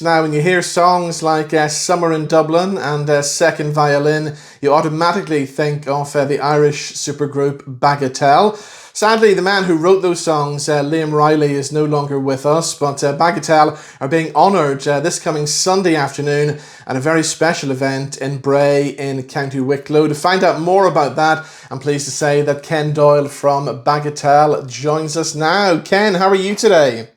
Now, when you hear songs like Summer in Dublin and Second Violin, you automatically think of the Irish supergroup Bagatelle. Sadly, the man who wrote those songs, Liam Reilly, is no longer with us, but Bagatelle are being honoured this coming Sunday afternoon at a very special event in Bray in County Wicklow. To find out more about that, I'm pleased to say that Ken Doyle from Bagatelle joins us now. Ken, how are you today?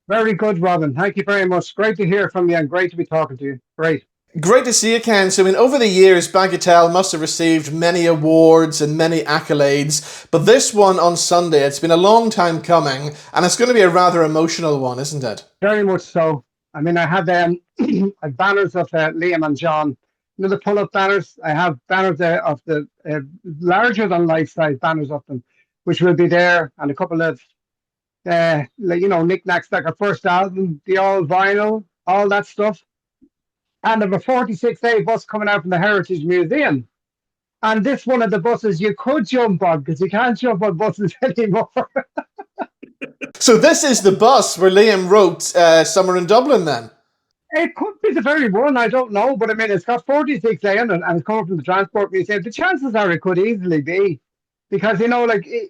Very good, Robin. Thank you very much. Great to hear from you and great to be talking to you. Great. Great to see you, Ken. So, over the years, Bagatelle must have received many awards and many accolades, but this one on Sunday, it's been a long time coming, and it's going to be a rather emotional one, isn't it? Very much so. I mean, I have banners of Liam and John. You know, the pull-up banners. I have banners of the larger than life-size banners of them, which will be there, and a couple of knickknacks like our first album, the old vinyl, all that stuff. And of a 46A bus coming out from the Heritage Museum. And this one of the buses you could jump on because you can't jump on buses anymore. So this is the bus where Liam wrote Summer in Dublin then? It could be the very one, I don't know. But I mean, it's got 46A in it and it's coming from the Transport Museum. The chances are it could easily be. Because, in the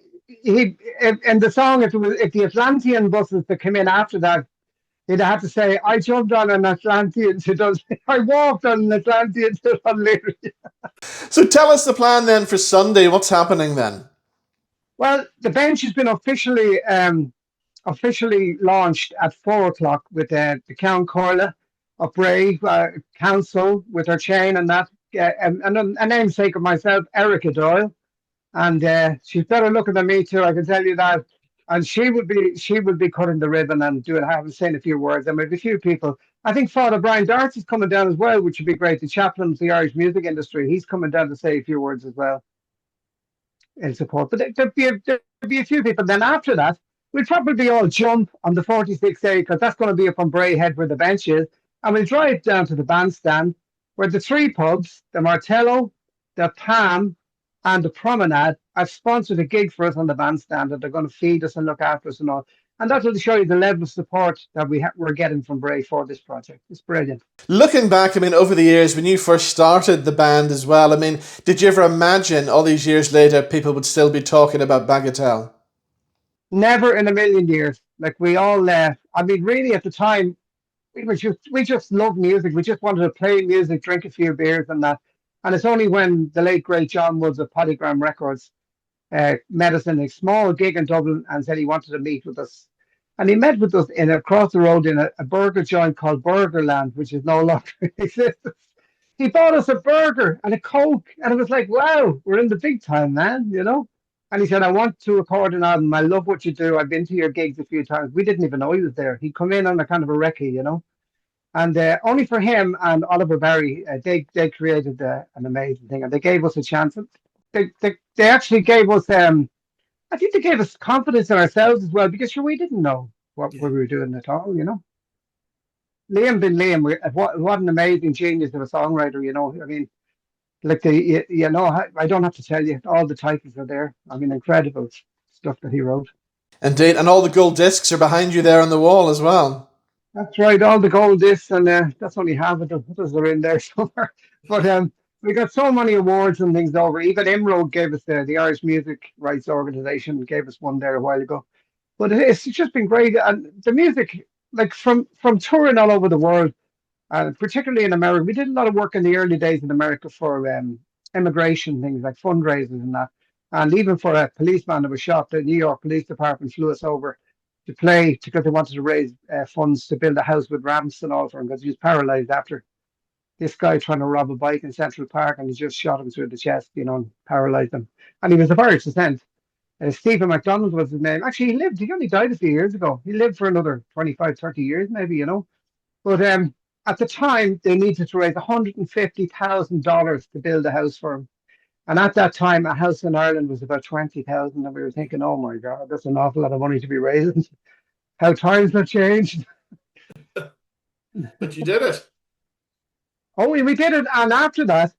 song, if the Atlantean buses that came in after that, he'd have to say, I jumped on an Atlantean to Dublin. I walked on an Atlantean to Dublin. So tell us the plan then for Sunday. What's happening then? Well, the bench has been officially launched at 4 o'clock with the Cathaoirleach of Bray Council with her chain and that, and a namesake of myself, Erica Doyle, and she's better looking than me too. I can tell you that. And she would be cutting the ribbon and saying a few words. And maybe a few people. I think Father Brian Darcy's coming down as well, which would be great. The chaplain of the Irish music industry, he's coming down to say a few words as well in support. But there'd be a few people. Then after that, we'll probably all jump on the 46A because that's going to be up on Bray Head where the bench is. And we'll drive down to the Bandstand where the three pubs, the Martello, the Palm, and the Promenade, have sponsored a gig for us on the Bandstand that they're going to feed us and look after us and all. And that will show you the level of support that we're getting from Bray for this project. It's brilliant. Looking back, over the years, when you first started the band as well, did you ever imagine all these years later people would still be talking about Bagatelle? Never in a million years. Like we all, really at the time, we just loved music. We just wanted to play music, drink a few beers and that. And it's only when the late, great John Woods of Polygram Records met us in a small gig in Dublin and said he wanted to meet with us. And he met with us across the road in a burger joint called Burgerland, which is no longer in existence. He bought us a burger and a Coke. And it was like, wow, we're in the big time, man. And he said, I want to record an album. I love what you do. I've been to your gigs a few times. We didn't even know he was there. He'd come in on a kind of a recce. And only for him and Oliver Barry, they created an amazing thing, and they gave us a chance. They actually gave us, I think they gave us confidence in ourselves as well, because sure, we didn't know what we were doing at all. Liam bin Liam, what an amazing genius of a songwriter. I mean, like I don't have to tell you, all the titles are there. I mean, incredible stuff that he wrote. Indeed, and all the gold discs are behind you there on the wall as well. That's right, all the gold discs, and that's only half of them. Others are in there somewhere. But we got so many awards and things over. Even IMRO gave us the Irish Music Rights Organisation gave us one there a while ago. But it's just been great, and the music, like from touring all over the world, particularly in America. We did a lot of work in the early days in America for immigration things like fundraisers and that, and even for a policeman that was shot. The New York Police Department flew us over to play because they wanted to raise funds to build a house with ramps and all for him because he was paralyzed after this guy trying to rob a bike in Central Park, and he just shot him through the chest, and paralyzed him. And he was of Irish descent. Stephen MacDonald was his name. Actually, he only died a few years ago. He lived for another 25, 30 years maybe. But at the time, they needed to raise $150,000 to build a house for him. And at that time, a house in Ireland was about 20,000, and we were thinking, "Oh my God, that's an awful lot of money to be raising." How times have changed. But you did it. Oh, we did it, and after that,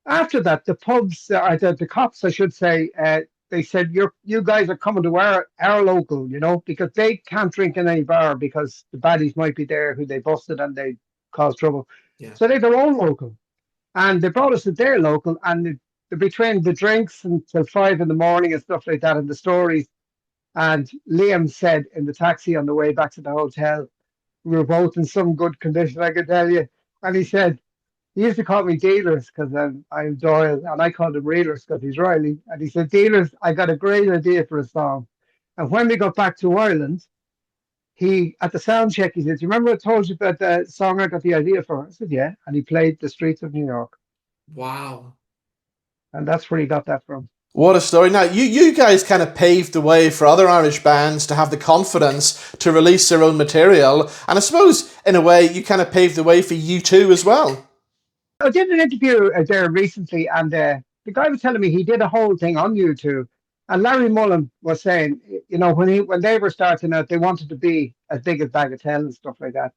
the pubs, the cops, I should say, they said, you guys are coming to our local, because they can't drink in any bar because the baddies might be there who they busted and they caused trouble. Yeah. So they have their own local. And they brought us to their local, and between the drinks until 5 in the morning and stuff like that, and the stories. And Liam said in the taxi on the way back to the hotel, we were both in some good condition, I can tell you. And he said, he used to call me dealers because I'm Doyle, and I called him reelers because he's Reilly. And he said, dealers, I got a great idea for a song. And when we got back to Ireland, he, at the sound check, he said, do you remember I told you about the song I got the idea for? I said, yeah. And he played The Streets of New York. Wow. And that's where he got that from. What a story. Now, you guys kind of paved the way for other Irish bands to have the confidence to release their own material. And I suppose, in a way, you kind of paved the way for U2 as well. I did an interview there recently, and the guy was telling me he did a whole thing on YouTube. And Larry Mullen was saying, when they were starting out, they wanted to be as big as Bagatelle and stuff like that.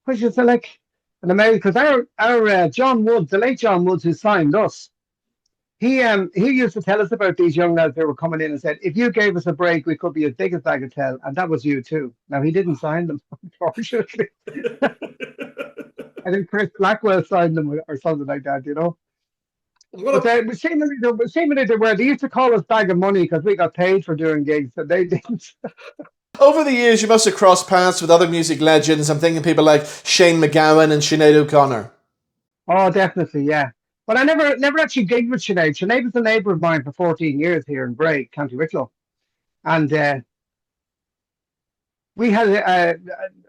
Which is like an amazing, because our John Woods, the late John Woods, who signed us, he used to tell us about these young lads that were coming in and said, if you gave us a break, we could be as big as Bagatelle, and that was U2. Now, he didn't sign them, unfortunately. I think Chris Blackwell signed them or something like that, But seemingly they were. They used to call us bag of money because we got paid for doing gigs, and they didn't. Over the years, you must have crossed paths with other music legends. I'm thinking people like Shane MacGowan and Sinead O'Connor. Oh, definitely, yeah. But I never actually gigged with Sinead. Sinead was a neighbour of mine for 14 years here in Bray, County Wicklow. And we had,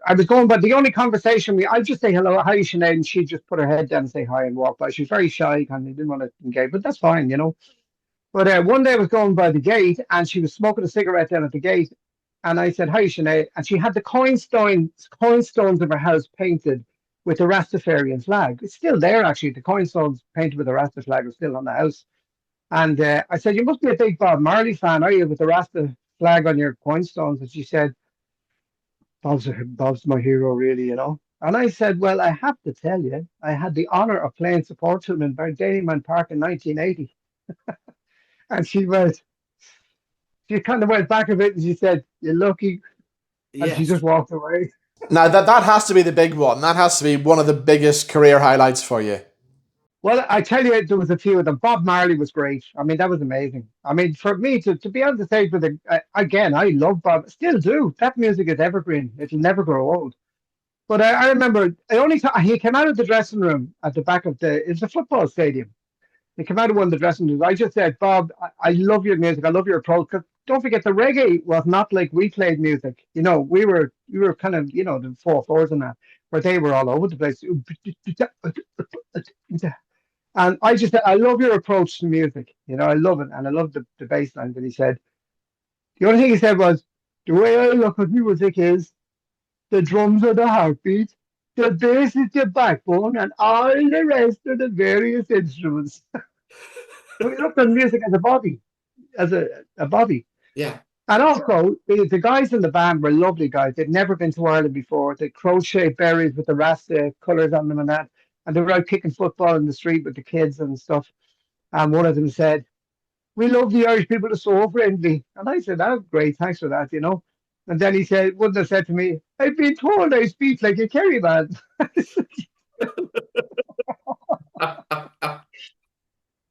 I was going, but the only conversation, I'd just say hello, hi, Sinead, and she'd just put her head down and say hi and walk by. She was very shy, kind of didn't want to engage, but that's fine, But one day I was going by the gate, and she was smoking a cigarette down at the gate. And I said, hi, Sinead. And she had the coinstones of her house painted with the Rastafarian flag. It's still there, actually. The coinstones painted with the Rasta flag are still on the house. And I said, you must be a big Bob Marley fan, are you, with the Rasta flag on your coinstones? And she said, Bob's my hero, really, And I said, well, I have to tell you, I had the honour of playing support to him in Dalymount Park in 1980. And she kind of went back a bit and she said, you're lucky. And Yes. she just walked away. Now, that has to be the big one. That has to be one of the biggest career highlights for you. Well, I tell you, there was a few of them. Bob Marley was great. I mean, that was amazing. I mean, for me to be on the stage with again, I love Bob, still do. That music is evergreen. It'll never grow old. But I remember the only time he came out of the dressing room at the back of it's a football stadium. He came out of one of the dressing rooms. I just said, Bob, I love your music. I love your approach. Because don't forget, the reggae was not like we played music. We were kind of, the 4/4s and that, where they were all over the place. And I just said, I love your approach to music. I love it. And I love the bass line. But he said, the only thing he said was, the way I look at music is the drums are the heartbeat, the bass is the backbone, and all the rest are the various instruments. We look at music as a body, as a body. Yeah. And also, the guys in the band were lovely guys. They'd never been to Ireland before. They crochet berries with the Rasta colours on them and that. And they were out kicking football in the street with the kids and stuff. And one of them said, we love the Irish people, are so friendly. And I said, oh, great, thanks for that, And then he said, wouldn't have said to me, I've been told I speak like a Kerry man.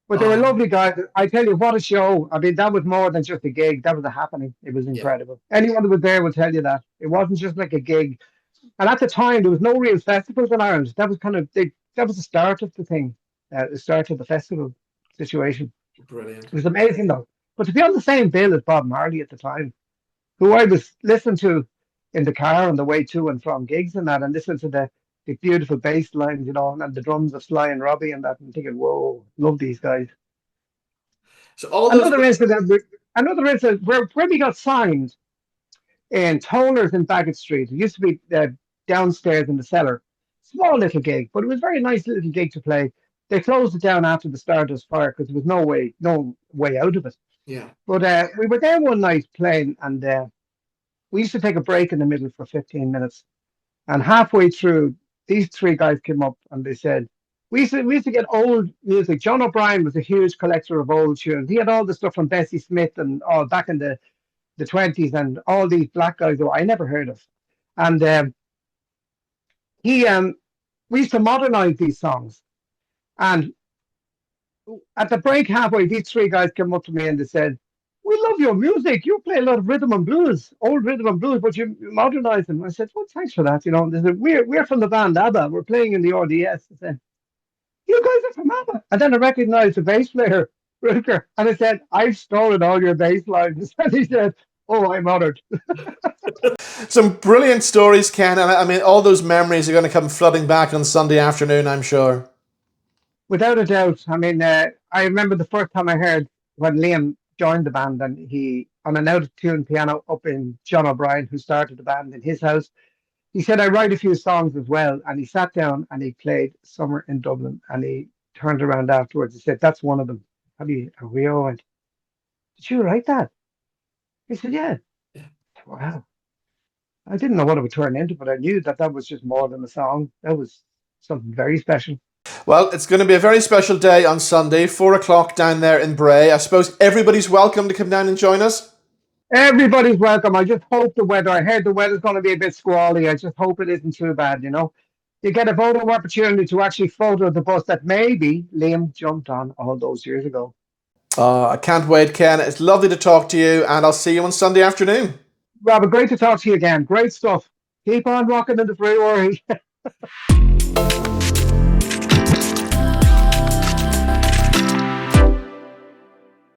But they were lovely guys. I tell you, what a show. I mean, that was more than just a gig. That was a happening. It was incredible. Yeah. Anyone that was there will tell you that. It wasn't just like a gig. And at the time, there was no real festivals in Ireland. That was that was the start of the thing, the start of the festival situation. Brilliant. It was amazing, though. But to be on the same bill as Bob Marley at the time, who I was listening to in the car on the way to and from gigs and that, and listening to the beautiful bass lines, and the drums of Sly and Robbie and that, and thinking, whoa, love these guys. So all those another incident where we got signed in Toners in Bagot Street. It used to be downstairs in the cellar. Small little gig, but it was a very nice little gig to play. They closed it down after the Stardust fire because there was no way out of it. Yeah. But we were there one night playing, and we used to take a break in the middle for 15 minutes. And halfway through, these three guys came up and they said, we used to get old music. John O'Brien was a huge collector of old tunes. He had all the stuff from Bessie Smith and all back in the 20s and all these black guys who I never heard of. And he we used to modernize these songs. And at the break halfway, these three guys came up to me and they said, "We love your music. You play a lot of rhythm and blues, old rhythm and blues, but you modernize them." I said, "Well, thanks for that." And they said, "We're from the band ABBA. We're playing in the RDS." I said, "You guys are from ABBA." And then I recognized the bass player, Rutger, and I said, "I've stolen all your bass lines." And he said, "Oh, I'm honored." Some brilliant stories, Ken. And I mean, all those memories are going to come flooding back on Sunday afternoon, I'm sure. Without a doubt. I mean, I remember the first time I heard when Liam joined the band and he, on an out of tune piano up in John O'Brien, who started the band in his house, he said, "I write a few songs as well." And he sat down and he played Summer in Dublin. And he turned around afterwards and said, "That's one of them." And we all went, "Did you write that?" He said, "Yeah." Wow. I didn't know what it would turn into, but I knew that that was just more than a song. That was something very special. Well, it's going to be a very special day on Sunday, 4 o'clock down there in Bray. I suppose everybody's welcome to come down and join us. Everybody's welcome. I just hope the weather, I heard the weather's going to be a bit squally. I just hope it isn't too bad. You get a photo opportunity to actually photo the bus that maybe Liam jumped on all those years ago. I can't wait, Ken. It's lovely to talk to you, and I'll see you on Sunday afternoon. Robert, great to talk to you again. Great stuff. Keep on rocking in the free world.